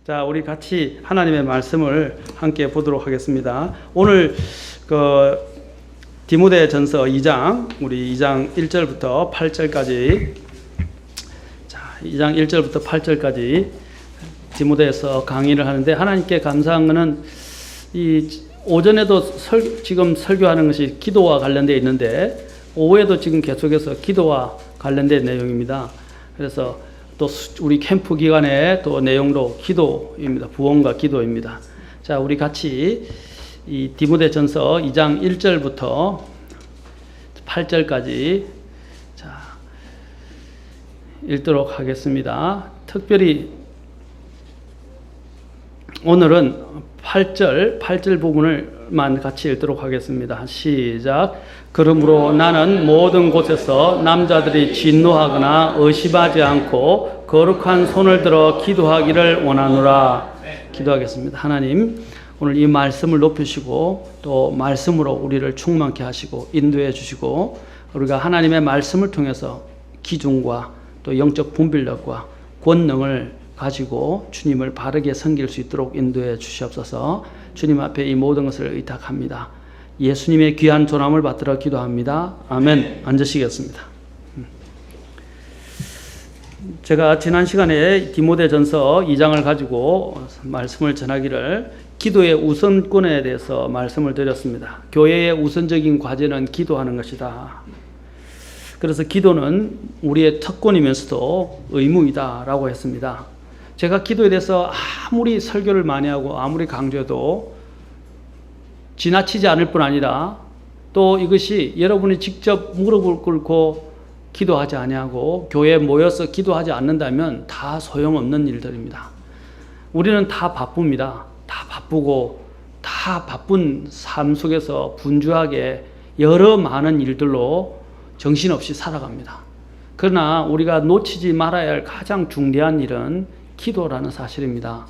자, 우리 같이 하나님의 말씀을 함께 보도록 하겠습니다. 오늘 디모데전서 2장, 우리 2장 1절부터 8절까지, 자, 2장 1절부터 8절까지 디모데에서 강의를 하는데, 하나님께 감사한 것은 이 오전에도 지금 설교하는 것이 기도와 관련되어 있는데, 오후에도 지금 계속해서 기도와 관련된 내용입니다. 그래서 또 우리 캠프 기간에 또 내용도 기도입니다. 부원과 기도입니다. 자, 우리 같이 이 디모데전서 2장 1절부터 8절까지 자, 읽도록 하겠습니다. 특별히 오늘은 8절 부분을만 같이 읽도록 하겠습니다. 시작. 그러므로 나는 모든 곳에서 남자들이 진노하거나 의심하지 않고 거룩한 손을 들어 기도하기를 원하노라. 기도하겠습니다. 하나님, 오늘 이 말씀을 높이시고 또 말씀으로 우리를 충만케 하시고 인도해 주시고, 우리가 하나님의 말씀을 통해서 기준과 또 영적 분별력과 권능을 가지고 주님을 바르게 섬길 수 있도록 인도해 주시옵소서. 주님 앞에 이 모든 것을 의탁합니다. 예수님의 귀한 존함을 받들어 기도합니다. 아멘. 앉으시겠습니다. 제가 지난 시간에 디모데전서 2장을 가지고 말씀을 전하기를 기도의 우선권에 대해서 말씀을 드렸습니다. 교회의 우선적인 과제는 기도하는 것이다. 그래서 기도는 우리의 특권이면서도 의무이다라고 했습니다. 제가 기도에 대해서 아무리 설교를 많이 하고 아무리 강조해도 지나치지 않을 뿐 아니라 또 이것이 여러분이 직접 무릎을 꿇고 기도하지 아니하고 교회에 모여서 기도하지 않는다면 다 소용없는 일들입니다. 우리는 다 바쁩니다. 다 바쁘고 다 바쁜 삶 속에서 분주하게 여러 많은 일들로 정신없이 살아갑니다. 그러나 우리가 놓치지 말아야 할 가장 중대한 일은 기도라는 사실입니다.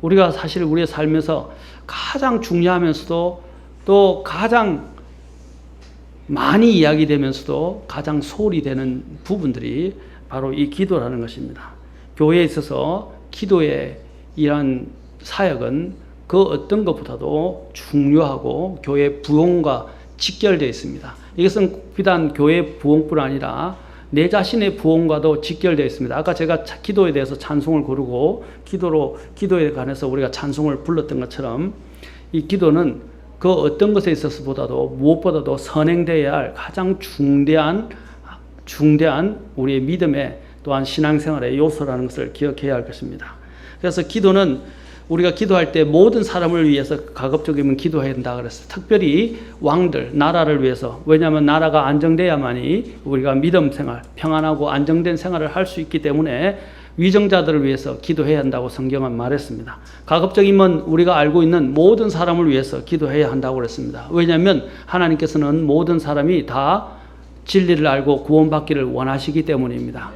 우리가 사실 우리의 삶에서 가장 중요하면서도 또 가장 많이 이야기되면서도 가장 소홀히 되는 부분들이 바로 이 기도라는 것입니다. 교회에 있어서 기도의 이러한 사역은 그 어떤 것보다도 중요하고 교회 부흥과 직결되어 있습니다. 이것은 비단 교회 부흥뿐 아니라 내 자신의 부흥과도 직결되어 있습니다. 아까 제가 기도에 대해서 찬송을 고르고 기도에 관해서 우리가 찬송을 불렀던 것처럼 이 기도는 그 어떤 것에 있어서보다도 무엇보다도 선행되어야 할 가장 중대한 우리의 믿음의 또한 신앙생활의 요소라는 것을 기억해야 할 것입니다. 그래서 기도는 우리가 기도할 때 모든 사람을 위해서 가급적이면 기도해야 된다 그랬어요. 특별히 왕들, 나라를 위해서. 왜냐하면 나라가 안정돼야만이 우리가 믿음 생활, 평안하고 안정된 생활을 할 수 있기 때문에 위정자들을 위해서 기도해야 한다고 성경은 말했습니다. 가급적이면 우리가 알고 있는 모든 사람을 위해서 기도해야 한다고 그랬습니다. 왜냐하면 하나님께서는 모든 사람이 다 진리를 알고 구원받기를 원하시기 때문입니다.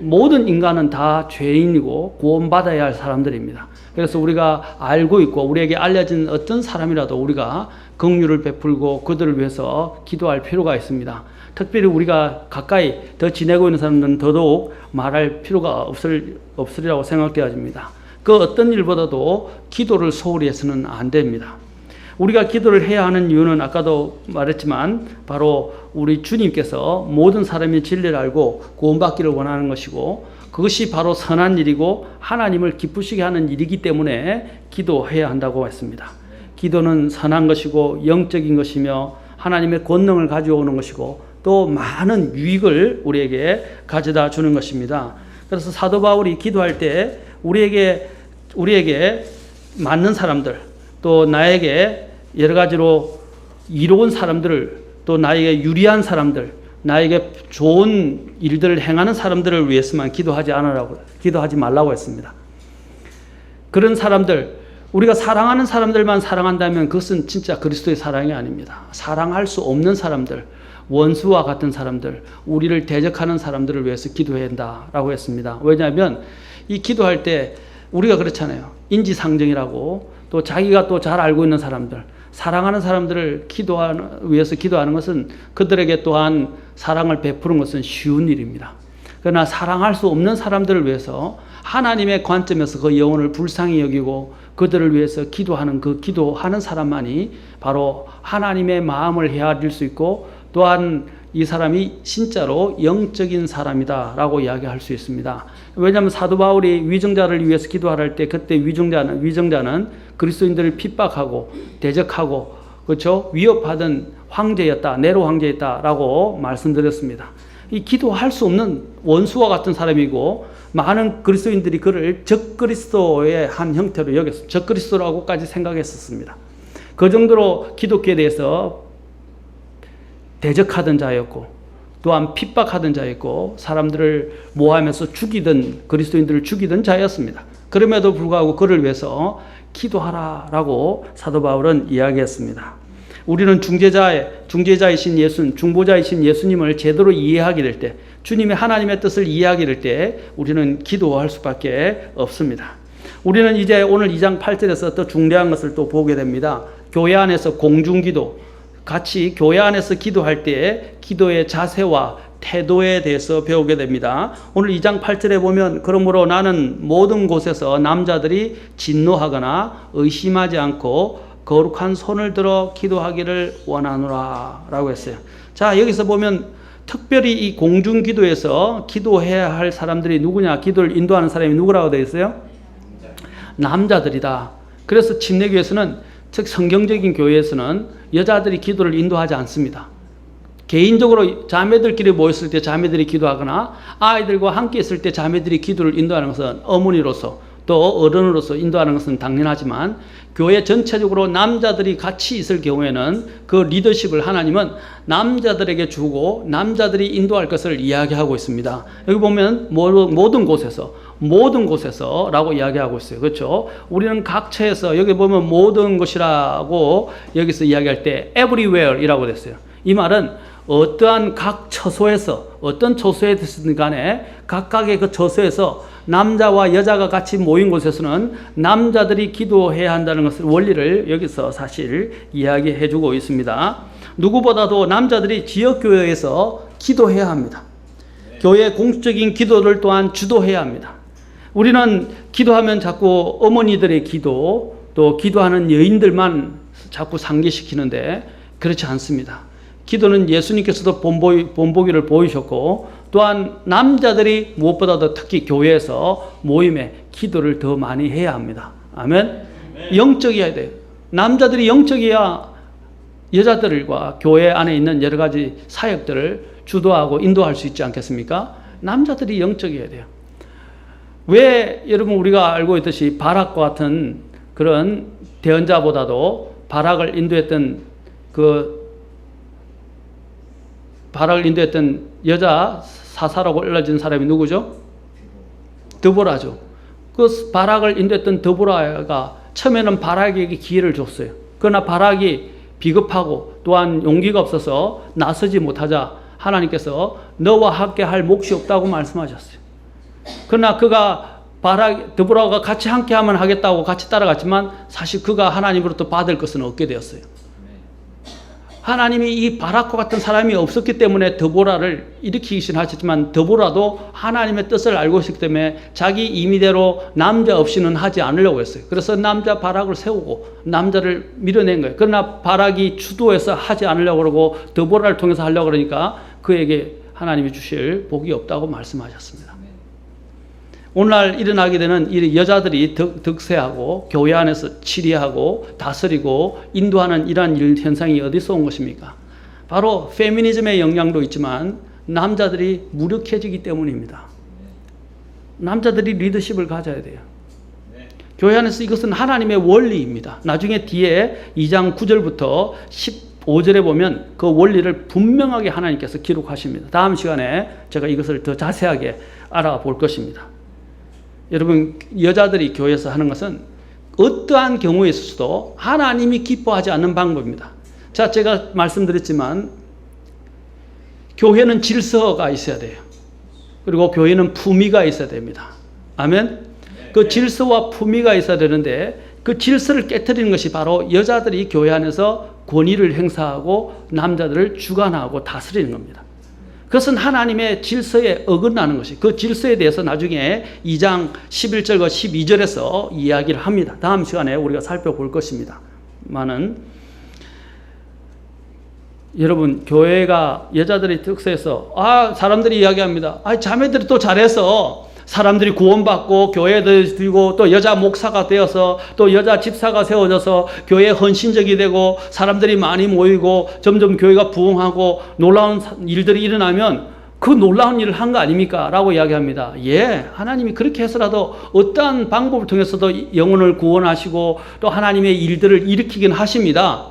모든 인간은 다 죄인이고 구원받아야 할 사람들입니다. 그래서 우리가 알고 있고 우리에게 알려진 어떤 사람이라도 우리가 긍휼을 베풀고 그들을 위해서 기도할 필요가 있습니다. 특별히 우리가 가까이 더 지내고 있는 사람들은 더더욱 말할 필요가 없으리라고 생각되어집니다. 그 어떤 일보다도 기도를 소홀히 해서는 안 됩니다. 우리가 기도를 해야 하는 이유는 아까도 말했지만 바로 우리 주님께서 모든 사람이 진리를 알고 구원받기를 원하는 것이고 그것이 바로 선한 일이고 하나님을 기쁘시게 하는 일이기 때문에 기도해야 한다고 했습니다. 기도는 선한 것이고 영적인 것이며 하나님의 권능을 가져오는 것이고 또 많은 유익을 우리에게 가져다 주는 것입니다. 그래서 사도 바울이 기도할 때 우리에게 맞는 사람들 또 나에게 여러 가지로 이로운 사람들을 또 나에게 유리한 사람들 나에게 좋은 일들을 행하는 사람들을 위해서만 기도하지 말라고 했습니다. 그런 사람들, 우리가 사랑하는 사람들만 사랑한다면 그것은 진짜 그리스도의 사랑이 아닙니다. 사랑할 수 없는 사람들, 원수와 같은 사람들, 우리를 대적하는 사람들을 위해서 기도해야 한다라고 했습니다. 왜냐하면 이 기도할 때 우리가 그렇잖아요. 인지상정이라고, 또 자기가 또 잘 알고 있는 사람들, 사랑하는 사람들을 위해서 기도하는 것은 그들에게 또한 사랑을 베푸는 것은 쉬운 일입니다. 그러나 사랑할 수 없는 사람들을 위해서 하나님의 관점에서 그 영혼을 불쌍히 여기고 그들을 위해서 기도하는 그 기도하는 사람만이 바로 하나님의 마음을 헤아릴 수 있고, 또한 이 사람이 진짜로 영적인 사람이다라고 이야기할 수 있습니다. 왜냐하면 사도 바울이 위정자를 위해서 기도할 때 그때 위정자는 그리스도인들을 핍박하고 대적하고, 그렇죠, 위협하던 황제였다, 네로 황제였다라고 말씀드렸습니다. 이 기도할 수 없는 원수와 같은 사람이고, 많은 그리스도인들이 그를 적그리스도의 한 형태로 여겼습니다. 적그리스도라고까지 생각했었습니다. 그 정도로 기독교에 대해서 대적하던 자였고, 또한 핍박하던 자였고, 사람들을 모함해서 그리스도인들을 죽이던 자였습니다. 그럼에도 불구하고 그를 위해서 기도하라라고 사도 바울은 이야기했습니다. 우리는 중보자이신 예수님을 제대로 이해하게 될 때, 주님의 하나님의 뜻을 이해하게 될 때 우리는 기도할 수밖에 없습니다. 우리는 이제 오늘 2장 8절에서 더 중요한 것을 또 보게 됩니다. 교회 안에서 공중기도, 같이 교회 안에서 기도할 때 기도의 자세와 태도에 대해서 배우게 됩니다. 오늘 2장 8절에 보면, 그러므로 나는 모든 곳에서 남자들이 진노하거나 의심하지 않고 거룩한 손을 들어 기도하기를 원하노라 라고 했어요. 자, 여기서 보면 특별히 이 공중기도에서 기도해야 할 사람들이 누구냐, 기도를 인도하는 사람이 누구라고 되어 있어요? 남자들이다. 그래서 침례교에서는, 즉 성경적인 교회에서는 여자들이 기도를 인도하지 않습니다. 개인적으로 자매들끼리 모였을 때 자매들이 기도하거나 아이들과 함께 있을 때 자매들이 기도를 인도하는 것은 어머니로서 또 어른으로서 인도하는 것은 당연하지만, 교회 전체적으로 남자들이 같이 있을 경우에는 그 리더십을 하나님은 남자들에게 주고 남자들이 인도할 것을 이야기하고 있습니다. 여기 보면 모든 곳에서 라고 이야기하고 있어요. 그렇죠? 우리는 각처에서, 여기 보면 모든 것이라고 여기서 이야기할 때 everywhere 이라고 됐어요. 이 말은 어떠한 각 처소에서, 어떤 처소에 됐든 간에 각각의 그 처소에서 남자와 여자가 같이 모인 곳에서는 남자들이 기도해야 한다는 것을, 원리를 여기서 사실 이야기해 주고 있습니다. 누구보다도 남자들이 지역교회에서 기도해야 합니다. 교회의 공식적인 기도를 또한 주도해야 합니다. 우리는 기도하면 자꾸 어머니들의 기도, 또 기도하는 여인들만 자꾸 상기시키는데 그렇지 않습니다. 기도는 예수님께서도 본보기를 보이셨고, 또한 남자들이 무엇보다도 특히 교회에서 모임에 기도를 더 많이 해야 합니다. 아멘. 영적이어야 돼요. 남자들이 영적이야 여자들과 교회 안에 있는 여러 가지 사역들을 주도하고 인도할 수 있지 않겠습니까? 남자들이 영적이어야 돼요. 왜 여러분 우리가 알고 있듯이 바락과 같은 그런 대언자보다도 바락을 인도했던 여자 사사라고 알려진 사람이 누구죠? 드보라죠. 그 바락을 인도했던 드보라가 처음에는 바락에게 기회를 줬어요. 그러나 바락이 비겁하고 또한 용기가 없어서 나서지 못하자 하나님께서 너와 함께 할 몫이 없다고 말씀하셨어요. 그러나 드보라가 같이 함께 하면 하겠다고 같이 따라갔지만 사실 그가 하나님으로부터 받을 것은 얻게 되었어요. 하나님이 이 바락과 같은 사람이 없었기 때문에 드보라를 일으키시긴 하셨지만, 드보라도 하나님의 뜻을 알고 있기 때문에 자기 임의대로 남자 없이는 하지 않으려고 했어요. 그래서 남자 바락을 세우고 남자를 밀어낸 거예요. 그러나 바락이 주도해서 하지 않으려고 그러고 드보라를 통해서 하려고 그러니까 그에게 하나님이 주실 복이 없다고 말씀하셨습니다. 오늘날 일어나게 되는 이 여자들이 득세하고 교회 안에서 치리하고 다스리고 인도하는 이러한 현상이 어디서 온 것입니까? 바로 페미니즘의 영향도 있지만 남자들이 무력해지기 때문입니다. 남자들이 리더십을 가져야 돼요. 교회 안에서 이것은 하나님의 원리입니다. 나중에 뒤에 2장 9절부터 15절에 보면 그 원리를 분명하게 하나님께서 기록하십니다. 다음 시간에 제가 이것을 더 자세하게 알아볼 것입니다. 여러분, 여자들이 교회에서 하는 것은 어떠한 경우에 있어서도 하나님이 기뻐하지 않는 방법입니다. 자, 제가 말씀드렸지만 교회는 질서가 있어야 돼요. 그리고 교회는 품위가 있어야 됩니다. 아멘. 그 질서와 품위가 있어야 되는데 그 질서를 깨트리는 것이 바로 여자들이 교회 안에서 권위를 행사하고 남자들을 주관하고 다스리는 겁니다. 그것은 하나님의 질서에 어긋나는 것이, 그 질서에 대해서 나중에 2장 11절과 12절에서 이야기를 합니다. 다음 시간에 우리가 살펴볼 것입니다. 여러분, 교회가 여자들이 특세해서 사람들이 이야기합니다. 자매들이 또 잘해서 사람들이 구원받고 교회에 들고 또 여자 목사가 되어서 또 여자 집사가 세워져서 교회에 헌신적이 되고 사람들이 많이 모이고 점점 교회가 부흥하고 놀라운 일들이 일어나면 그 놀라운 일을 한 거 아닙니까? 라고 이야기합니다. 예, 하나님이 그렇게 해서라도 어떠한 방법을 통해서도 영혼을 구원하시고 또 하나님의 일들을 일으키긴 하십니다.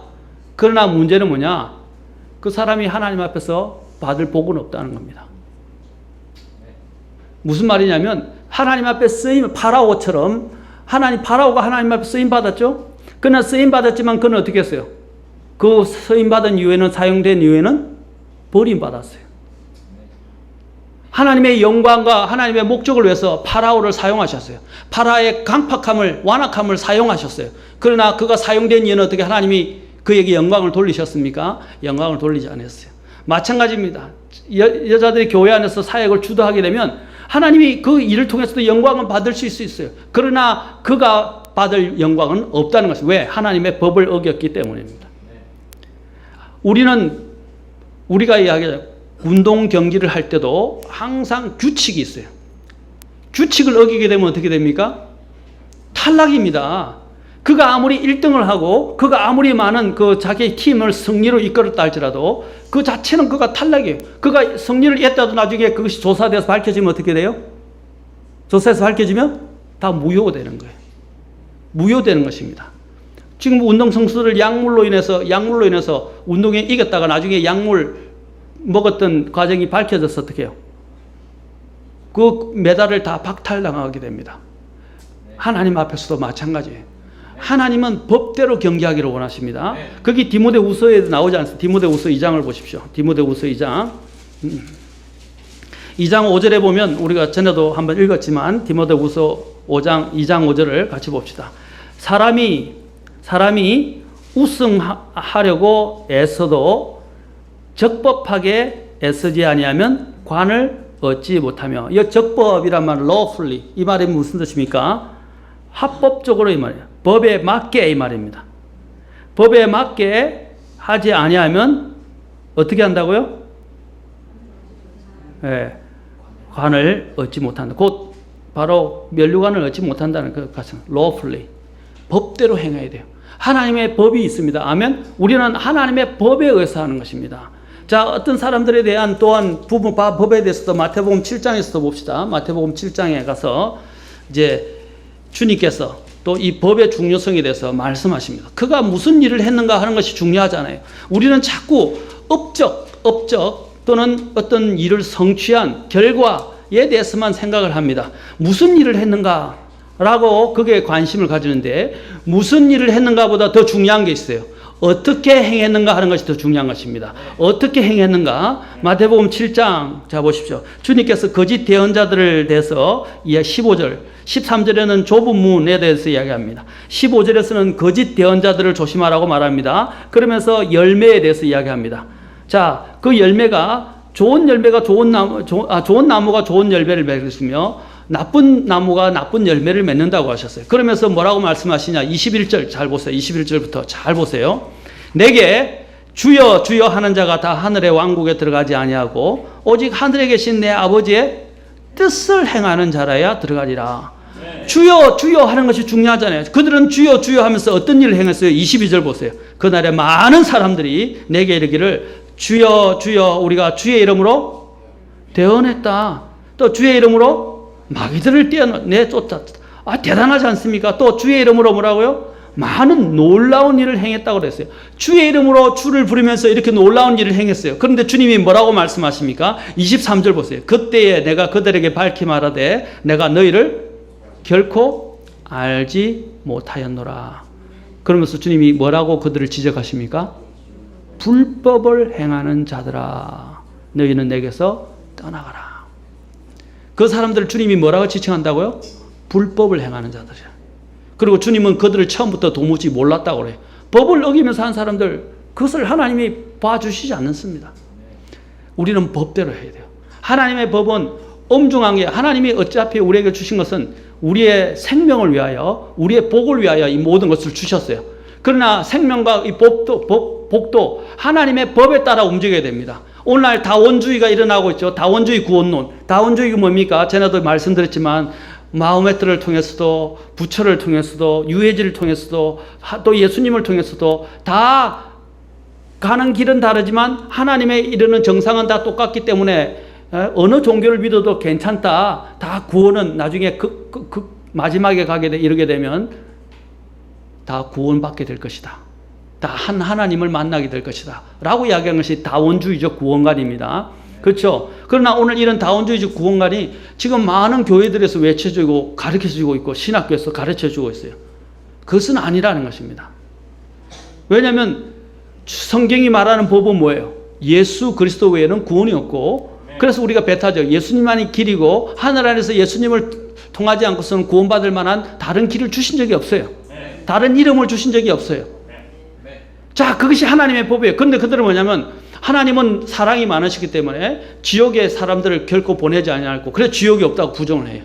그러나 문제는 뭐냐? 그 사람이 하나님 앞에서 받을 복은 없다는 겁니다. 무슨 말이냐면 하나님 앞에 쓰임, 파라오처럼 파라오가 하나님 앞에 쓰임 받았죠. 그러나 쓰임 받았지만 그는 어떻게 했어요? 그 쓰임 받은 이후에는, 사용된 이후에는 버림 받았어요. 하나님의 영광과 하나님의 목적을 위해서 파라오를 사용하셨어요. 파라오의 강팍함을, 완악함을 사용하셨어요. 그러나 그가 사용된 이후에는 어떻게 하나님이 그에게 영광을 돌리셨습니까? 영광을 돌리지 않았어요. 마찬가지입니다. 여자들이 교회 안에서 사역을 주도하게 되면 하나님이 그 일을 통해서도 영광을 받을 수 있어요. 그러나 그가 받을 영광은 없다는 것입니다. 왜? 하나님의 법을 어겼기 때문입니다. 우리가 이야기하죠. 운동 경기를 할 때도 항상 규칙이 있어요. 규칙을 어기게 되면 어떻게 됩니까? 탈락입니다. 그가 아무리 1등을 하고 그가 아무리 많은 자기 팀을 승리로 이끌었다 할지라도 그 자체는 그가 탈락이에요. 그가 승리를 했다도 나중에 그것이 조사돼서 밝혀지면 어떻게 돼요? 조사해서 밝혀지면 다 무효되는 거예요. 무효되는 것입니다. 지금 운동 선수들 약물로 인해서 운동에 이겼다가 나중에 약물 먹었던 과정이 밝혀져서 어떻게 해요? 그 메달을 다 박탈당하게 됩니다. 하나님 앞에서도 마찬가지예요. 하나님은 법대로 경기하기를 원하십니다. 거기 디모데후서에 나오지 않습니까? 디모데후서 2장을 보십시오. 디모데후서 2장. 2장 5절에 보면 우리가 전에도 한번 읽었지만 디모데후서 2장 5절을 같이 봅시다. 사람이 우승하려고 애써도 적법하게 애쓰지 아니하면 관을 얻지 못하며, 이 적법이란 말은 lawfully, 이 말이 무슨 뜻입니까? 합법적으로 이 말이에요. 법에 맞게 이 말입니다. 법에 맞게 하지 아니하면 어떻게 한다고요? 예, 관을 얻지 못한다. 곧 바로 면류관을 얻지 못한다는 그 가정. lawfully, 법대로 행해야 돼요. 하나님의 법이 있습니다. 아멘. 우리는 하나님의 법에 의해서 하는 것입니다. 자, 어떤 사람들에 대한 또한 법에 대해서도 마태복음 7장에서도 봅시다. 마태복음 7장에 가서 이제 주님께서 또 이 법의 중요성에 대해서 말씀하십니다. 그가 무슨 일을 했는가 하는 것이 중요하잖아요. 우리는 자꾸 업적 또는 어떤 일을 성취한 결과에 대해서만 생각을 합니다. 무슨 일을 했는가 라고 그게 관심을 가지는데, 무슨 일을 했는가보다 더 중요한 게 있어요. 어떻게 행했는가 하는 것이 더 중요한 것입니다. 어떻게 행했는가? 마태복음 7장 자 보십시오. 주님께서 거짓 대언자들을 대해서 15절 13절에는 좁은 문에 대해서 이야기합니다. 15절에서는 거짓 대언자들을 조심하라고 말합니다. 그러면서 열매에 대해서 이야기합니다. 자, 그 열매가 좋은 나무가 좋은 열매를 맺으며 나쁜 나무가 나쁜 열매를 맺는다고 하셨어요. 그러면서 뭐라고 말씀하시냐? 21절 잘 보세요. 21절부터 잘 보세요. 내게 주여 주여 하는 자가 다 하늘의 왕국에 들어가지 아니하고 오직 하늘에 계신 내 아버지의 뜻을 행하는 자라야 들어가리라. 네. 주여 주여 하는 것이 중요하잖아요. 그들은 주여 주여 하면서 어떤 일을 행했어요? 22절 보세요. 그날에 많은 사람들이 내게 이르기를 주여 주여 우리가 주의 이름으로 대언했다. 또 주의 이름으로 마귀들을 내쫓았다. 대단하지 않습니까? 또 주의 이름으로 뭐라고요? 많은 놀라운 일을 행했다고 그랬어요. 주의 이름으로 주를 부르면서 이렇게 놀라운 일을 행했어요. 그런데 주님이 뭐라고 말씀하십니까? 23절 보세요. 그때에 내가 그들에게 밝히 말하되 내가 너희를 결코 알지 못하였노라. 그러면서 주님이 뭐라고 그들을 지적하십니까? 불법을 행하는 자들아. 너희는 내게서 떠나가라. 그 사람들을 주님이 뭐라고 지칭한다고요? 불법을 행하는 자들이야. 그리고 주님은 그들을 처음부터 도무지 몰랐다고 그래요. 법을 어기면서 한 사람들, 그것을 하나님이 봐주시지 않습니다. 우리는 법대로 해야 돼요. 하나님의 법은 엄중한 게, 하나님이 어차피 우리에게 주신 것은 우리의 생명을 위하여, 우리의 복을 위하여 이 모든 것을 주셨어요. 그러나 생명과 이 복도 하나님의 법에 따라 움직여야 됩니다. 오늘날 다원주의가 일어나고 있죠. 다원주의 구원론. 다원주의가 뭡니까? 전에도 말씀드렸지만 마호메트를 통해서도, 부처를 통해서도, 유해지를 통해서도, 또 예수님을 통해서도 다 가는 길은 다르지만 하나님에 이르는 정상은 다 똑같기 때문에 어느 종교를 믿어도 괜찮다. 다 구원은 나중에 마지막에 이르게 되면 다 구원받게 될 것이다. 다 한 하나님을 만나게 될 것이다. 라고 이야기한 것이 다원주의적 구원관입니다. 그렇죠? 그러나 오늘 이런 다원주의적 구원관이 지금 많은 교회들에서 외쳐주고 가르쳐주고 있고 신학교에서 가르쳐주고 있어요. 그것은 아니라는 것입니다. 왜냐하면 성경이 말하는 법은 뭐예요? 예수 그리스도 외에는 구원이 없고, 그래서 우리가 배타적 예수님만이 길이고 하늘 안에서 예수님을 통하지 않고서는 구원받을 만한 다른 길을 주신 적이 없어요. 다른 이름을 주신 적이 없어요. 자, 그것이 하나님의 법이에요. 그런데 그들은 뭐냐면 하나님은 사랑이 많으시기 때문에 지옥에 사람들을 결코 보내지 않고, 그래서 지옥이 없다고 부정을 해요.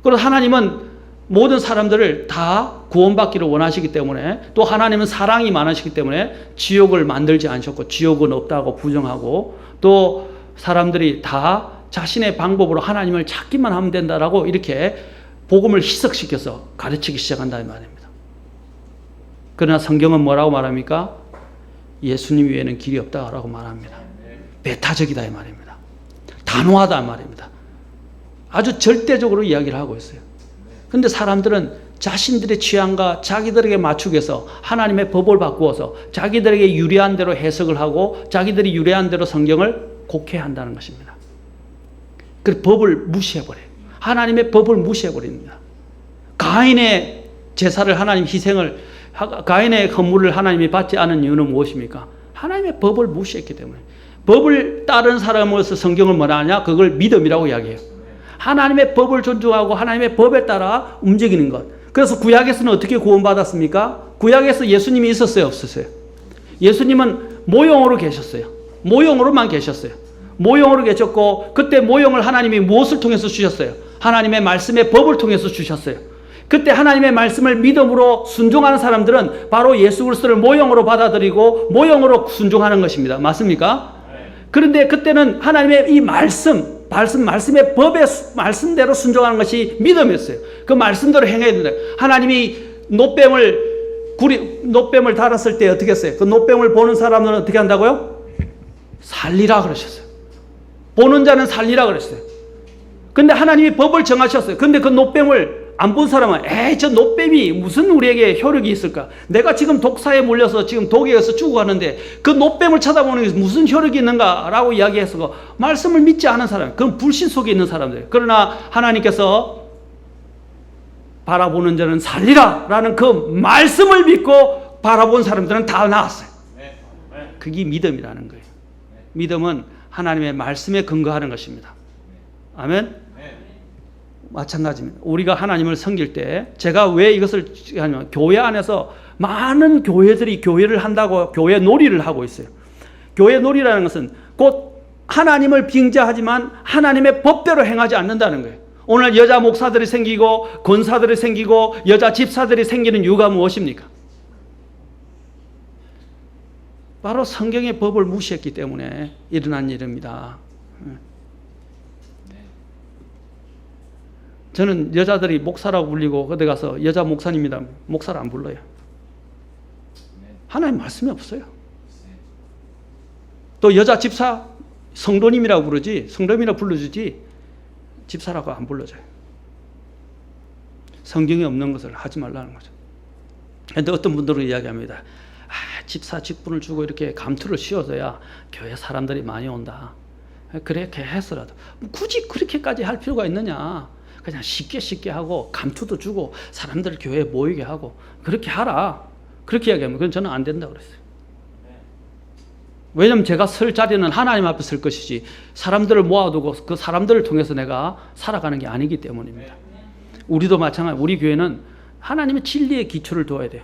그리고 하나님은 모든 사람들을 다 구원받기를 원하시기 때문에, 또 하나님은 사랑이 많으시기 때문에 지옥을 만들지 않으셨고 지옥은 없다고 부정하고, 또 사람들이 다 자신의 방법으로 하나님을 찾기만 하면 된다라고 이렇게 복음을 희석시켜서 가르치기 시작한다는 말입니다. 그러나 성경은 뭐라고 말합니까? 예수님 외에는 길이 없다라고 말합니다. 배타적이다 이 말입니다. 단호하다 이 말입니다. 아주 절대적으로 이야기를 하고 있어요. 그런데 사람들은 자신들의 취향과 자기들에게 맞추기 위해서 하나님의 법을 바꾸어서 자기들에게 유리한 대로 해석을 하고 자기들이 유리한 대로 성경을 곡해한다는 것입니다. 그 법을 무시해버려요. 하나님의 법을 무시해버립니다. 가인의 제사를 하나님 희생을, 가인의 헌물을 하나님이 받지 않은 이유는 무엇입니까? 하나님의 법을 무시했기 때문에. 법을 따른 사람으로서 성경을 뭐라 하냐? 그걸 믿음이라고 이야기해요. 하나님의 법을 존중하고 하나님의 법에 따라 움직이는 것. 그래서 구약에서는 어떻게 구원받았습니까? 구약에서 예수님이 있었어요? 없었어요? 예수님은 모형으로 계셨어요. 모형으로만 계셨어요. 모형으로 계셨고, 그때 모형을 하나님이 무엇을 통해서 주셨어요? 하나님의 말씀의 법을 통해서 주셨어요. 그때 하나님의 말씀을 믿음으로 순종하는 사람들은 바로 예수 그리스도를 모형으로 받아들이고 모형으로 순종하는 것입니다. 맞습니까? 그런데 그때는 하나님의 이 말씀의 법의 말씀대로 순종하는 것이 믿음이었어요. 그 말씀대로 행해야 된다. 하나님이 노뱀을 달았을 때 어떻게 했어요? 그 노뱀을 보는 사람은 어떻게 한다고요? 살리라 그러셨어요. 보는 자는 살리라 그랬어요. 근데 하나님이 법을 정하셨어요. 근데 그 노뱀을 안 본 사람은 저 노뱀이 무슨 우리에게 효력이 있을까? 내가 지금 독사에 몰려서 지금 독에서 죽어가는데 그 노뱀을 쳐다보는 게 무슨 효력이 있는가라고 이야기해서 말씀을 믿지 않은 사람, 그건 불신 속에 있는 사람들. 그러나 하나님께서 바라보는 자는 살리라 라는 그 말씀을 믿고 바라본 사람들은 다 나았어요. 그게 믿음이라는 거예요. 믿음은 하나님의 말씀에 근거하는 것입니다. 아멘. 마찬가지입니다. 우리가 하나님을 섬길 때, 제가 왜 이것을 하냐면 교회 안에서 많은 교회들이 교회를 한다고 교회 놀이를 하고 있어요. 교회 놀이라는 것은 곧 하나님을 빙자하지만 하나님의 법대로 행하지 않는다는 거예요. 오늘 여자 목사들이 생기고 권사들이 생기고 여자 집사들이 생기는 이유가 무엇입니까? 바로 성경의 법을 무시했기 때문에 일어난 일입니다. 저는 여자들이 목사라고 불리고 어디 가서 여자 목사님이다 목사를 안 불러요. 하나님 말씀이 없어요. 또 여자 집사 성도님이라고 부르지, 성도님이라고 불러주지 집사라고 안 불러줘요. 성경에 없는 것을 하지 말라는 거죠. 그런데 어떤 분들은 이야기합니다. 집사 직분을 주고 이렇게 감투를 씌워줘야 교회 사람들이 많이 온다. 그렇게 해서라도 굳이 그렇게까지 할 필요가 있느냐. 그냥 쉽게 하고 감투도 주고 사람들 교회에 모이게 하고 그렇게 하라. 그렇게 이야기하면 그건 저는 안 된다고 그랬어요. 왜냐하면 제가 설 자리는 하나님 앞에 설 것이지 사람들을 모아두고 그 사람들을 통해서 내가 살아가는 게 아니기 때문입니다. 우리도 마찬가지. 우리 교회는 하나님의 진리의 기초를 둬야 돼요.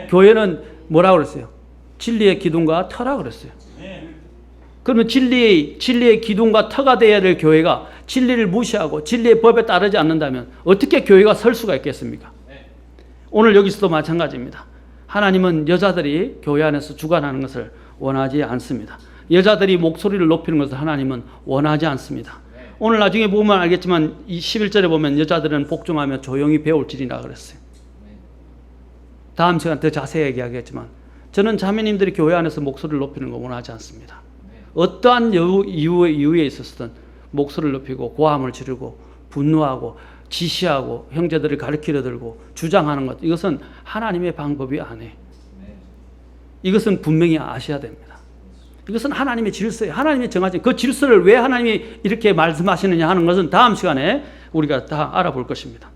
교회는 뭐라고 그랬어요? 진리의 기둥과 터라 그랬어요. 그러면 진리의 기둥과 터가 되어야 될 교회가 진리를 무시하고 진리의 법에 따르지 않는다면 어떻게 교회가 설 수가 있겠습니까? 오늘 여기서도 마찬가지입니다. 하나님은 여자들이 교회 안에서 주관하는 것을 원하지 않습니다. 여자들이 목소리를 높이는 것을 하나님은 원하지 않습니다. 오늘 나중에 보면 알겠지만 이 11절에 보면 여자들은 복종하며 조용히 배울지니라 그랬어요. 다음 시간 더 자세히 얘기하겠지만 저는 자매님들이 교회 안에서 목소리를 높이는 거 원하지 않습니다. 어떠한 이유에 있었든 목소리를 높이고 고함을 지르고 분노하고 지시하고 형제들을 가르치려 들고 주장하는 것, 이것은 하나님의 방법이 아니에요. 이것은 분명히 아셔야 됩니다. 이것은 하나님의 질서예요. 하나님이 정하신 그 질서를 왜 하나님이 이렇게 말씀하시느냐 하는 것은 다음 시간에 우리가 다 알아볼 것입니다.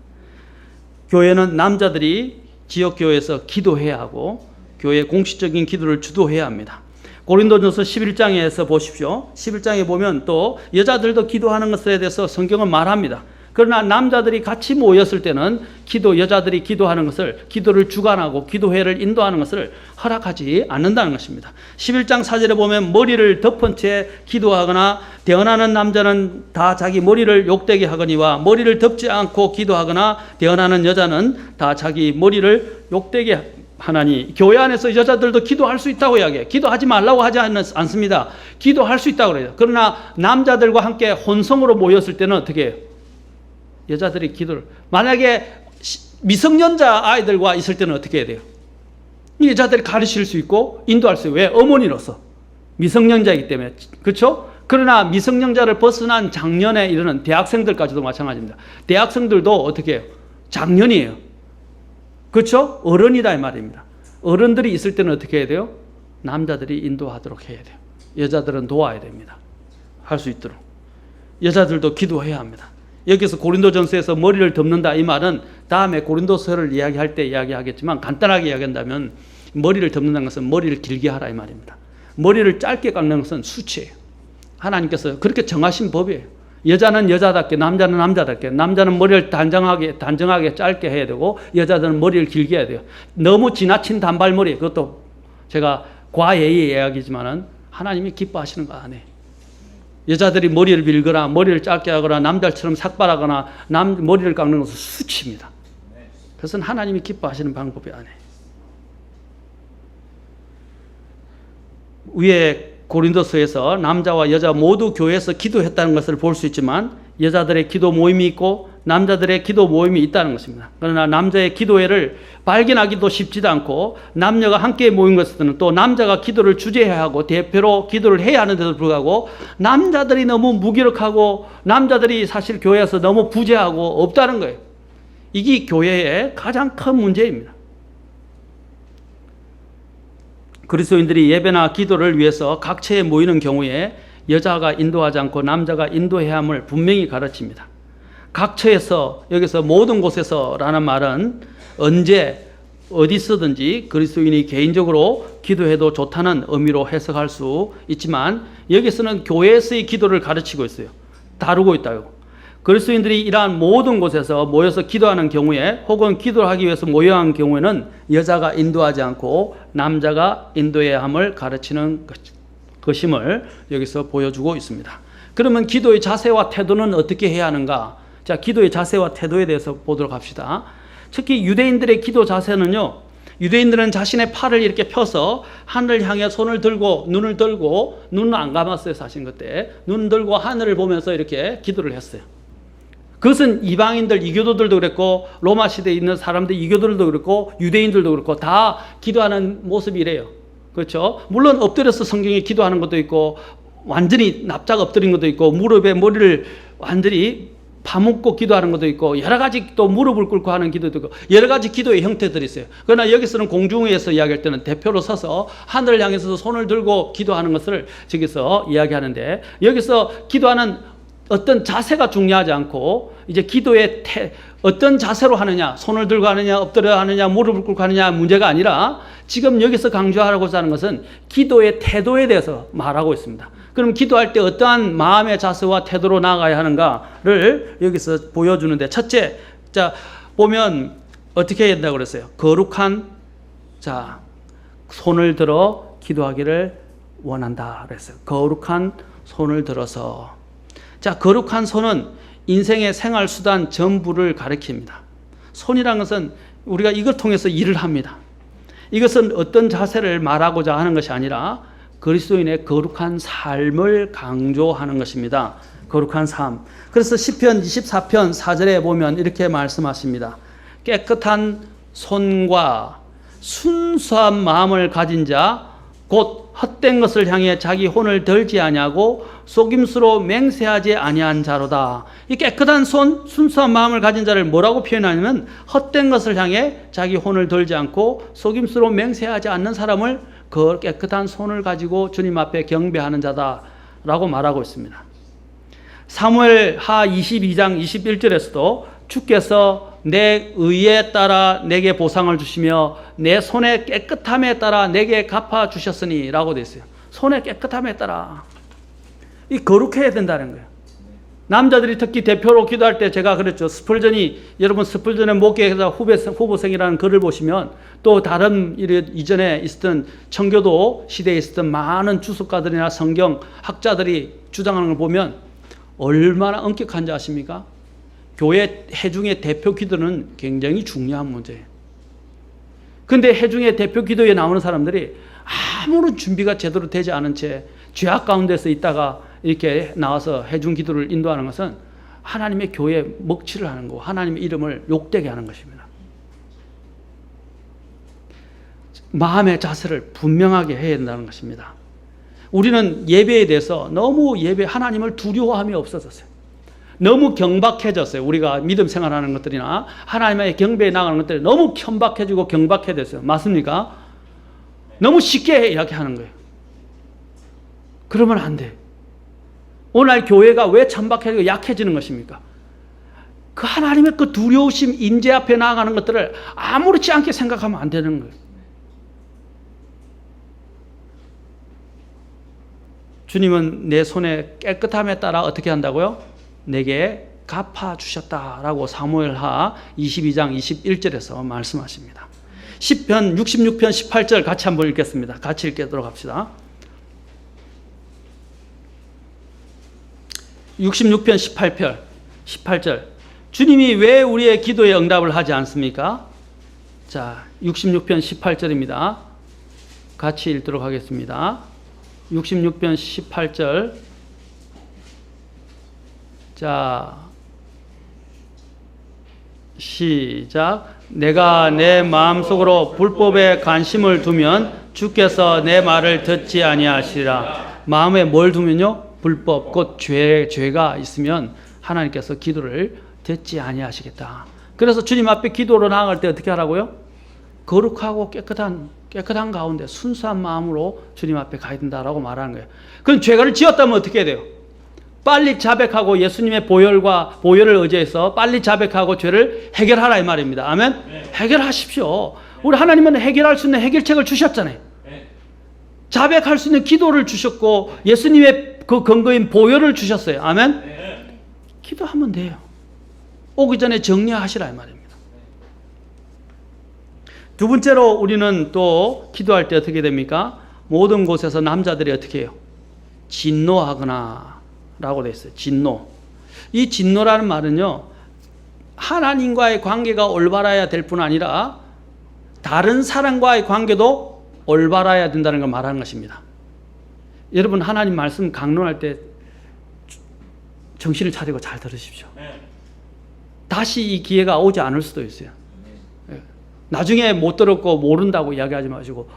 교회는 남자들이 지역교회에서 기도해야 하고 교회의 공식적인 기도를 주도해야 합니다. 고린도전서 11장에서 보십시오. 11장에 보면 또 여자들도 기도하는 것에 대해서 성경은 말합니다. 그러나 남자들이 같이 모였을 때는 여자들이 기도하는 것을, 기도를 주관하고 기도회를 인도하는 것을 허락하지 않는다는 것입니다. 11장 4절에 보면 머리를 덮은 채 기도하거나 대언하는 남자는 다 자기 머리를 욕되게 하거니와 머리를 덮지 않고 기도하거나 대언하는 여자는 다 자기 머리를 욕되게 하나니. 교회 안에서 여자들도 기도할 수 있다고 이야기해요. 기도하지 말라고 하지 않습니다. 기도할 수 있다고 그래요. 그러나 남자들과 함께 혼성으로 모였을 때는 어떻게 해요? 여자들이 기도를, 만약에 미성년자 아이들과 있을 때는 어떻게 해야 돼요? 여자들이 가르칠 수 있고 인도할 수 있어요. 왜? 어머니로서. 미성년자이기 때문에. 그렇죠? 그러나 미성년자를 벗어난 장년에 이르는 대학생들까지도 마찬가지입니다. 대학생들도 어떻게 해요? 장년이에요. 그렇죠? 어른이다 이 말입니다. 어른들이 있을 때는 어떻게 해야 돼요? 남자들이 인도하도록 해야 돼요. 여자들은 도와야 됩니다. 할 수 있도록. 여자들도 기도해야 합니다. 여기서 고린도전서에서 머리를 덮는다 이 말은 다음에 고린도서를 이야기할 때 이야기하겠지만 간단하게 이야기한다면 머리를 덮는다는 것은 머리를 길게 하라 이 말입니다. 머리를 짧게 깎는 것은 수치예요. 하나님께서 그렇게 정하신 법이에요. 여자는 여자답게, 남자는 남자답게, 남자는 머리를 단정하게 짧게 해야 되고 여자들은 머리를 길게 해야 돼요. 너무 지나친 단발머리, 그것도 제가 과예의 이야기지만은 하나님이 기뻐하시는 거 아니에요. 여자들이 머리를 밀거나 머리를 짧게 하거나 남자처럼 삭발하거나 머리를 깎는 것은 수치입니다. 그것은 하나님이 기뻐하시는 방법이 아니에요. 위에 고린도서에서 남자와 여자 모두 교회에서 기도했다는 것을 볼 수 있지만 여자들의 기도 모임이 있고 남자들의 기도 모임이 있다는 것입니다. 그러나 남자의 기도회를 발견하기도 쉽지도 않고 남녀가 함께 모인 것은 또 남자가 기도를 주재해야 하고 대표로 기도를 해야 하는데도 불구하고 남자들이 너무 무기력하고 남자들이 사실 교회에서 너무 부재하고 없다는 거예요. 이게 교회의 가장 큰 문제입니다. 그리스도인들이 예배나 기도를 위해서 각처에 모이는 경우에 여자가 인도하지 않고 남자가 인도해야 함을 분명히 가르칩니다. 각처에서, 여기서 모든 곳에서라는 말은 언제 어디서든지 그리스도인이 개인적으로 기도해도 좋다는 의미로 해석할 수 있지만 여기서는 교회에서의 기도를 가르치고 있어요. 다루고 있다고. 그리스도인들이 이러한 모든 곳에서 모여서 기도하는 경우에 혹은 기도를 하기 위해서 모여한 경우에는 여자가 인도하지 않고 남자가 인도해야 함을 가르치는 것임을 여기서 보여주고 있습니다. 그러면 기도의 자세와 태도는 어떻게 해야 하는가? 자, 기도의 자세와 태도에 대해서 보도록 합시다. 특히 유대인들의 기도 자세는요, 유대인들은 자신의 팔을 이렇게 펴서 하늘을 향해 손을 들고 눈을 들고, 눈은 안 감았어요 사실 그때. 눈 들고 하늘을 보면서 이렇게 기도를 했어요. 그것은 이방인들, 이교도들도 그랬고 로마 시대에 있는 사람들, 이교도들도 그랬고 유대인들도 그렇고 다 기도하는 모습이 이래요. 그렇죠? 물론 엎드려서 성경에 기도하는 것도 있고 완전히 납작 엎드린 것도 있고 무릎에 머리를 완전히 파묻고 기도하는 것도 있고 여러 가지 또 무릎을 꿇고 하는 기도도 있고 여러 가지 기도의 형태들이 있어요. 그러나 여기서는 공중에서 이야기할 때는 대표로 서서 하늘을 향해서 손을 들고 기도하는 것을 저기서 이야기하는데 여기서 기도하는 어떤 자세가 중요하지 않고 이제 기도의 어떤 자세로 하느냐, 손을 들고 하느냐, 엎드려 하느냐, 무릎을 꿇고 하느냐 문제가 아니라 지금 여기서 강조하고자 하는 것은 기도의 태도에 대해서 말하고 있습니다. 그럼 기도할 때 어떠한 마음의 자세와 태도로 나아가야 하는가를 여기서 보여주는데, 첫째, 자 보면 어떻게 해야 된다고 그랬어요? 거룩한 손을 들어 기도하기를 원한다 그랬어요. 거룩한 손을 들어서. 자, 거룩한 손은 인생의 생활 수단 전부를 가리킵니다. 손이란 것은 우리가 이걸 통해서 일을 합니다. 이것은 어떤 자세를 말하고자 하는 것이 아니라 그리스도인의 거룩한 삶을 강조하는 것입니다. 거룩한 삶. 그래서 시편 24편 4절에 보면 이렇게 말씀하십니다. 깨끗한 손과 순수한 마음을 가진 자, 곧 헛된 것을 향해 자기 혼을 들지 아니하고 속임수로 맹세하지 아니한 자로다. 이 깨끗한 손, 순수한 마음을 가진 자를 뭐라고 표현하냐면 헛된 것을 향해 자기 혼을 들지 않고 속임수로 맹세하지 않는 사람을 그 깨끗한 손을 가지고 주님 앞에 경배하는 자다라고 말하고 있습니다. 사무엘하 22장 21절에서도 주께서 내 의에 따라 내게 보상을 주시며 내 손의 깨끗함에 따라 내게 갚아 주셨으니 라고 되어 있어요. 손의 깨끗함에 따라. 이 거룩해야 된다는 거예요. 남자들이 특히 대표로 기도할 때 제가 그랬죠. 스펄전이, 여러분 스펄전의 목회자 후보생이라는 글을 보시면 또 다른 이전에 있었던 청교도 시대에 있었던 많은 주석가들이나 성경 학자들이 주장하는 걸 보면 얼마나 엄격한지 아십니까? 교회 회중의 대표 기도는 굉장히 중요한 문제예요. 그런데 회중의 대표 기도에 나오는 사람들이 아무런 준비가 제대로 되지 않은 채 죄악 가운데서 있다가 이렇게 나와서 회중 기도를 인도하는 것은 하나님의 교회에 먹칠을 하는 거고 하나님의 이름을 욕되게 하는 것입니다. 마음의 자세를 분명하게 해야 된다는 것입니다. 우리는 예배에 대해서 너무 하나님을 두려워함이 없어졌어요. 너무 경박해졌어요. 우리가 믿음 생활하는 것들이나 하나님의 경배에 나가는 것들이 너무 천박해지고 경박해졌어요. 맞습니까? 너무 쉽게 이야기하는 거예요. 그러면 안 돼. 오늘 교회가 왜 천박해지고 약해지는 것입니까? 그 하나님의 그 두려우심, 임재 앞에 나아가는 것들을 아무렇지 않게 생각하면 안 되는 거예요. 주님은 내 손의 깨끗함에 따라 어떻게 한다고요? 내게 갚아주셨다라고 사무엘하 22장 21절에서 말씀하십니다. 시편 66편 18절 같이 한번 읽겠습니다. 같이 읽도록 합시다. 66편 18절. 주님이 왜 우리의 기도에 응답을 하지 않습니까? 자, 66편 18절입니다. 같이 읽도록 하겠습니다. 66편 18절. 자, 시작. 내가 내 마음속으로 불법에 관심을 두면 주께서 내 말을 듣지 아니하시리라. 마음에 뭘 두면요? 불법, 곧 죄가 있으면 하나님께서 기도를 듣지 아니하시겠다. 그래서 주님 앞에 기도로 나아갈 때 어떻게 하라고요? 거룩하고 깨끗한 가운데 순수한 마음으로 주님 앞에 가야 된다라고 말하는 거예요. 그럼 죄를 지었다면 어떻게 해야 돼요? 빨리 자백하고 예수님의 보혈을 의지해서 빨리 자백하고 죄를 해결하라 이 말입니다. 아멘? 네. 해결하십시오. 우리 하나님은 해결할 수 있는 해결책을 주셨잖아요. 네. 자백할 수 있는 기도를 주셨고 예수님의 그 근거인 보혈을 주셨어요. 아멘? 네. 기도하면 돼요. 오기 전에 정리하시라 이 말입니다. 두 번째로 우리는 또 기도할 때 어떻게 됩니까? 모든 곳에서 남자들이 어떻게 해요? 진노하거나 라고 되어 있어요. 진노. 이 진노라는 말은요, 하나님과의 관계가 올바라야 될 뿐 아니라 다른 사람과의 관계도 올바라야 된다는 걸 말하는 것입니다. 여러분 하나님 말씀 강론할 때 정신을 차리고 잘 들으십시오. 다시 이 기회가 오지 않을 수도 있어요. 나중에 못 들었고 모른다고 이야기하지 마시고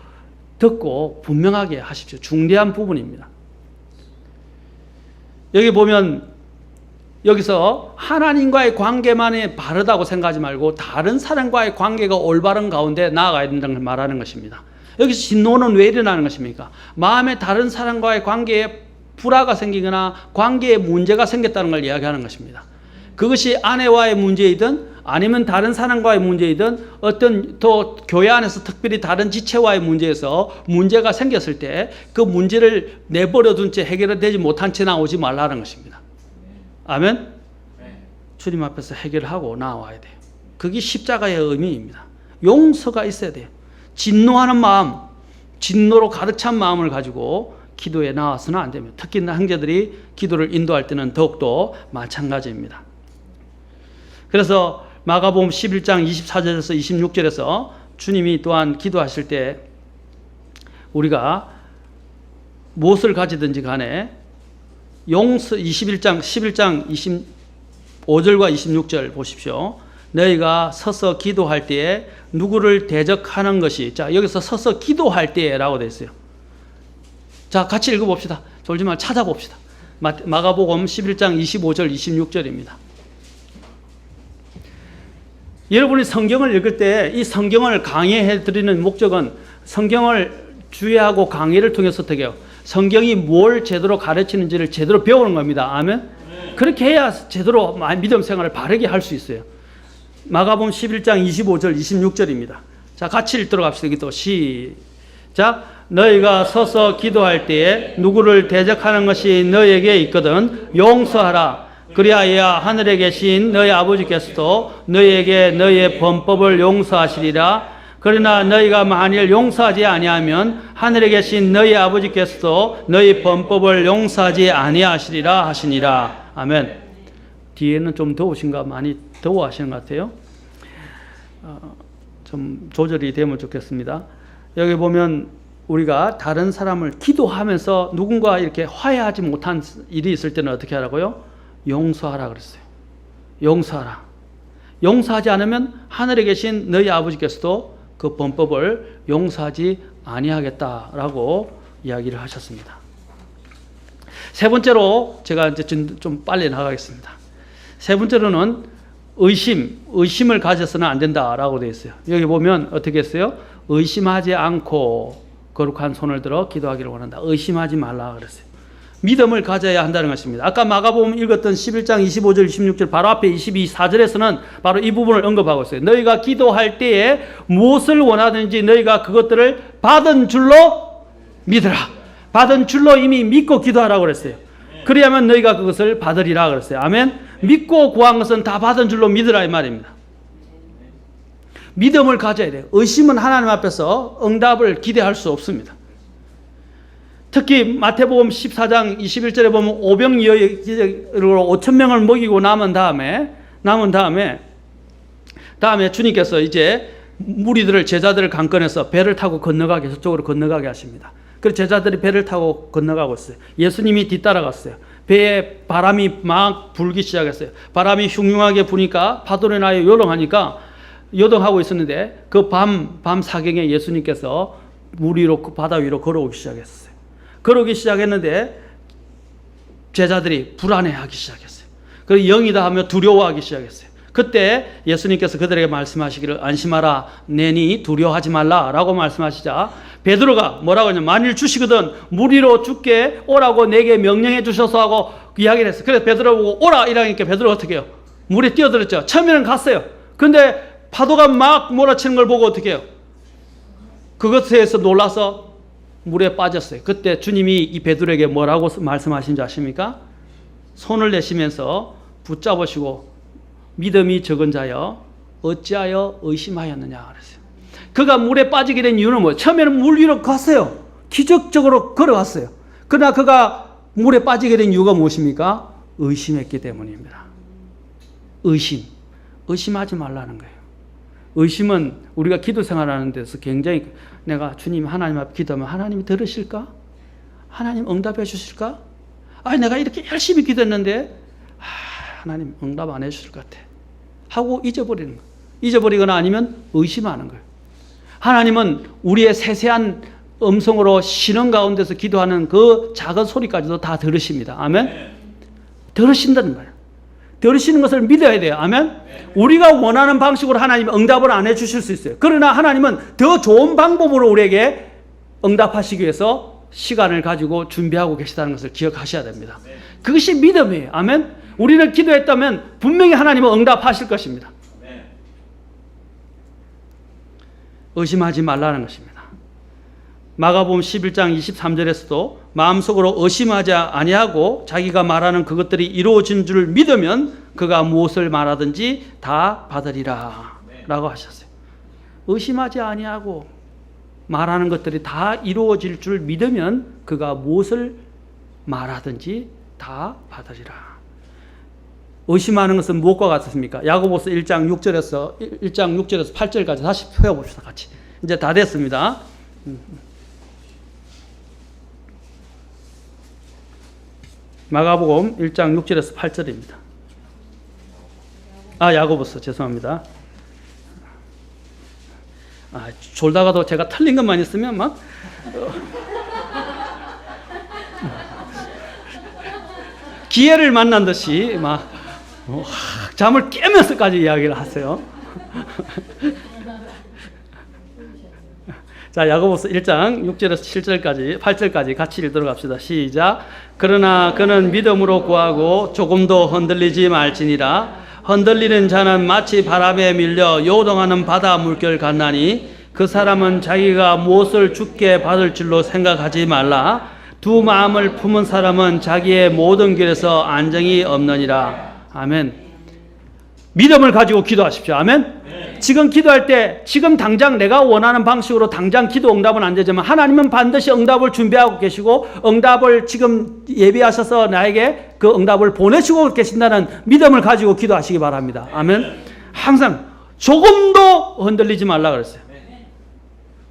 듣고 분명하게 하십시오. 중대한 부분입니다. 여기 보면 여기서 하나님과의 관계만이 바르다고 생각하지 말고 다른 사람과의 관계가 올바른 가운데 나아가야 된다는 걸 말하는 것입니다. 여기서 진노는 왜 일어나는 것입니까? 마음에 다른 사람과의 관계에 불화가 생기거나 관계에 문제가 생겼다는 걸 이야기하는 것입니다. 그것이 아내와의 문제이든 아니면 다른 사람과의 문제이든 어떤 또 교회 안에서 특별히 다른 지체와의 문제에서 문제가 생겼을 때 그 문제를 내버려 둔 채 해결되지 못한 채 나오지 말라는 것입니다. 아멘? 주님 앞에서 해결하고 나와야 돼요. 그게 십자가의 의미입니다. 용서가 있어야 돼요. 진노하는 마음, 진노로 가득 찬 마음을 가지고 기도에 나와서는 안 됩니다. 특히 형제들이 기도를 인도할 때는 더욱더 마찬가지입니다. 그래서 마가복음 11장 24절에서 26절에서 주님이 또한 기도하실 때 우리가 무엇을 가지든지 간에 용서 11장 25절과 26절 보십시오. 너희가 서서 기도할 때에 누구를 대적하는 것이, 자 여기서 서서 기도할 때라고 되어 있어요. 자 같이 읽어봅시다. 졸지 말고 찾아봅시다. 마가복음 11장 25절 26절입니다. 여러분이 성경을 읽을 때 이 성경을 강의해 드리는 목적은 성경을 주의하고 강의를 통해서 어떻게 해요? 성경이 뭘 제대로 가르치는지를 제대로 배우는 겁니다. 아멘? 그렇게 해야 제대로 믿음 생활을 바르게 할 수 있어요. 마가복음 11장 25절 26절입니다. 자 같이 읽도록 합시다. 또 시작. 너희가 서서 기도할 때에 누구를 대적하는 것이 너희에게 있거든 용서하라. 그리하여 하늘에 계신 너희 아버지께서도 너희에게 너희의 범법을 용서하시리라. 그러나 너희가 만일 용서하지 아니하면 하늘에 계신 너희 아버지께서도 너희 범법을 용서하지 아니하시리라 하시니라. 아멘. 뒤에는 좀 더우신가? 많이 더워하시는 것 같아요. 좀 조절이 되면 좋겠습니다. 여기 보면 우리가 다른 사람을 기도하면서 누군가 이렇게 화해하지 못한 일이 있을 때는 어떻게 하라고요? 용서하라 그랬어요. 용서하라. 용서하지 않으면 하늘에 계신 너희 아버지께서도 그 범법을 용서하지 아니하겠다라고 이야기를 하셨습니다. 세 번째로 제가 이제 좀 빨리 나가겠습니다. 세 번째로는 의심을 가져서는 안 된다라고 되어 있어요. 여기 보면 어떻게 했어요? 의심하지 않고 거룩한 손을 들어 기도하기를 원한다. 의심하지 말라 그랬어요. 믿음을 가져야 한다는 것입니다. 아까 마가복음 읽었던 11장 25절 26절 바로 앞에 22~24절에서는 바로 이 부분을 언급하고 있어요. 너희가 기도할 때에 무엇을 원하든지 너희가 그것들을 받은 줄로 믿으라. 받은 줄로 이미 믿고 기도하라고 그랬어요. 그래야만 너희가 그것을 받으리라 그랬어요. 아멘. 믿고 구한 것은 다 받은 줄로 믿으라 이 말입니다. 믿음을 가져야 돼요. 의심은 하나님 앞에서 응답을 기대할 수 없습니다. 특히 마태복음 14장 21절에 보면 오병이어로 5,000명을 먹이고 남은 다음에 주님께서 이제 무리들을 제자들을 강권해서 배를 타고 건너가게 저쪽으로 건너가게 하십니다. 그래서 제자들이 배를 타고 건너가고 있어요. 예수님이 뒤따라갔어요. 배에 바람이 막 불기 시작했어요. 바람이 흉흉하게 부니까 파도를 나요 요동하니까 요동하고 있었는데 그 밤 사경에 예수님께서 물 위로 바다 위로 걸어오기 시작했어요. 그러기 시작했는데 제자들이 불안해하기 시작했어요. 그리고 영이다 하며 두려워하기 시작했어요. 그때 예수님께서 그들에게 말씀하시기를 안심하라 내니 두려워하지 말라 라고 말씀하시자 베드로가 뭐라고 하냐면 만일 주시거든 물 위로 죽게 오라고 내게 명령해 주셔서 하고 이야기를 했어요. 그래서 베드로 보고 오라 이러니까 베드로가 어떻게 해요? 물에 뛰어들었죠. 처음에는 갔어요. 근데 파도가 막 몰아치는 걸 보고 어떻게 해요? 그것에 대해서 놀라서 물에 빠졌어요. 그때 주님이 이 베드로에게 뭐라고 말씀하신지 아십니까? 손을 내시면서 붙잡으시고 믿음이 적은 자여 어찌하여 의심하였느냐 그랬어요. 그가 물에 빠지게 된 이유는 뭐예요? 처음에는 물 위로 갔어요. 기적적으로 걸어갔어요. 그러나 그가 물에 빠지게 된 이유가 무엇입니까? 의심했기 때문입니다. 의심하지 말라는 거예요. 의심은 우리가 기도 생활하는 데서 굉장히 내가 주님 하나님 앞에 기도하면 하나님이 들으실까? 하나님 응답해 주실까? 내가 이렇게 열심히 기도했는데 하나님 응답 안 해주실 것 같아 하고 잊어버리는 거예요. 잊어버리거나 아니면 의심하는 거예요. 하나님은 우리의 세세한 음성으로 신음 가운데서 기도하는 그 작은 소리까지도 다 들으십니다. 아멘? 들으신다는 거예요. 들으시는 것을 믿어야 돼요. 아멘? 우리가 원하는 방식으로 하나님이 응답을 안 해주실 수 있어요. 그러나 하나님은 더 좋은 방법으로 우리에게 응답하시기 위해서 시간을 가지고 준비하고 계시다는 것을 기억하셔야 됩니다. 그것이 믿음이에요. 아멘? 우리는 기도했다면 분명히 하나님은 응답하실 것입니다. 의심하지 말라는 것입니다. 마가복음 11장 23절에서도 마음속으로 의심하지 아니하고 자기가 말하는 그것들이 이루어진 줄 믿으면 그가 무엇을 말하든지 다 받으리라 라고 하셨어요. 의심하지 아니하고 말하는 것들이 다 이루어질 줄 믿으면 그가 무엇을 말하든지 다 받으리라. 의심하는 것은 무엇과 같습니까? 야고보서 1장 6절에서 8절까지 다시 펴봅시다. 같이. 이제 다 됐습니다. 마가복음 1장 6절에서 8절입니다. 야고보서 죄송합니다. 졸다가도 제가 틀린 것만 있으면 막 기회를 만난 듯이 막 잠을 깨면서까지 이야기를 하세요. 자, 야고보서 1장 6절에서 7절까지 8절까지 같이 읽도록 합시다. 시작. 그러나 그는 믿음으로 구하고 조금도 흔들리지 말지니라. 흔들리는 자는 마치 바람에 밀려 요동하는 바다 물결 같나니 그 사람은 자기가 무엇을 주께 받을 줄로 생각하지 말라. 두 마음을 품은 사람은 자기의 모든 길에서 안정이 없느니라. 아멘. 믿음을 가지고 기도하십시오. 아멘. 지금 기도할 때 지금 당장 내가 원하는 방식으로 당장 기도 응답은 안 되지만 하나님은 반드시 응답을 준비하고 계시고 응답을 지금 예비하셔서 나에게 그 응답을 보내시고 계신다는 믿음을 가지고 기도하시기 바랍니다. 아멘. 항상 조금도 흔들리지 말라 그랬어요.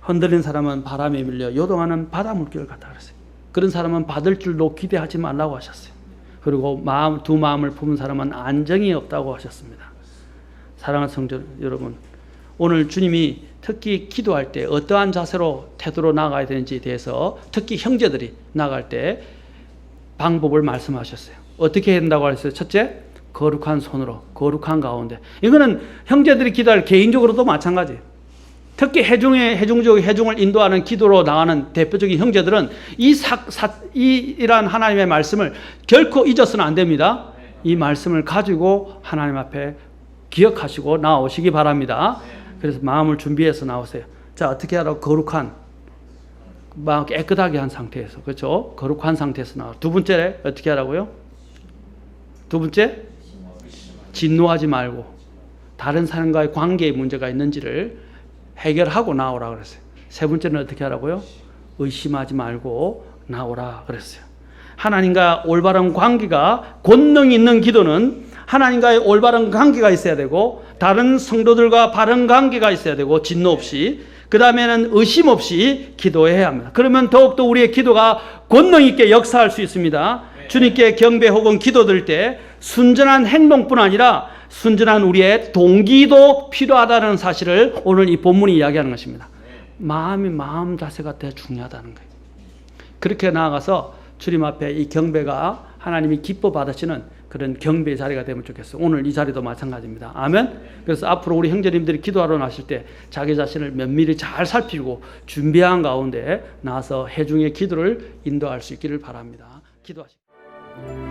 흔들린 사람은 바람에 밀려 요동하는 바다 물결 같다 그랬어요. 그런 사람은 받을 줄도 기대하지 말라고 하셨어요. 그리고 두 마음을 품은 사람은 안정이 없다고 하셨습니다. 사랑하는 성도 여러분, 오늘 주님이 특히 기도할 때 어떠한 자세로 태도로 나가야 되는지에 대해서 특히 형제들이 나갈 때 방법을 말씀하셨어요. 어떻게 해야 된다고 하셨어요? 첫째, 거룩한 손으로, 거룩한 가운데. 이거는 형제들이 기도할 개인적으로도 마찬가지예요. 특히 해중을 인도하는 기도로 나가는 대표적인 형제들은 이러한 하나님의 말씀을 결코 잊어서는 안 됩니다. 이 말씀을 가지고 하나님 앞에 기억하시고 나오시기 바랍니다. 그래서 마음을 준비해서 나오세요. 자, 어떻게 하라고? 거룩한, 마음 깨끗하게 한 상태에서, 그렇죠? 거룩한 상태에서 나와. 두 번째 어떻게 하라고요? 두 번째, 진노하지 말고 다른 사람과의 관계에 문제가 있는지를 해결하고 나오라 그랬어요. 세 번째는 어떻게 하라고요? 의심하지 말고 나오라 그랬어요. 하나님과 올바른 관계가, 권능 있는 기도는 하나님과의 올바른 관계가 있어야 되고 다른 성도들과 바른 관계가 있어야 되고 진노 없이, 그 다음에는 의심 없이 기도해야 합니다. 그러면 더욱더 우리의 기도가 권능 있게 역사할 수 있습니다. 주님께 경배 혹은 기도드릴 때 순전한 행동뿐 아니라 순전한 우리의 동기도 필요하다는 사실을 오늘 이 본문이 이야기하는 것입니다. 마음 자세가 되게 중요하다는 거예요. 그렇게 나아가서 주님 앞에 이 경배가 하나님이 기뻐 받으시는 그런 경배의 자리가 되면 좋겠어요. 오늘 이 자리도 마찬가지입니다. 아멘. 그래서 앞으로 우리 형제님들이 기도하러 나실 때 자기 자신을 면밀히 잘 살피고 준비한 가운데 나와서 해중의 기도를 인도할 수 있기를 바랍니다. 기도하십시오.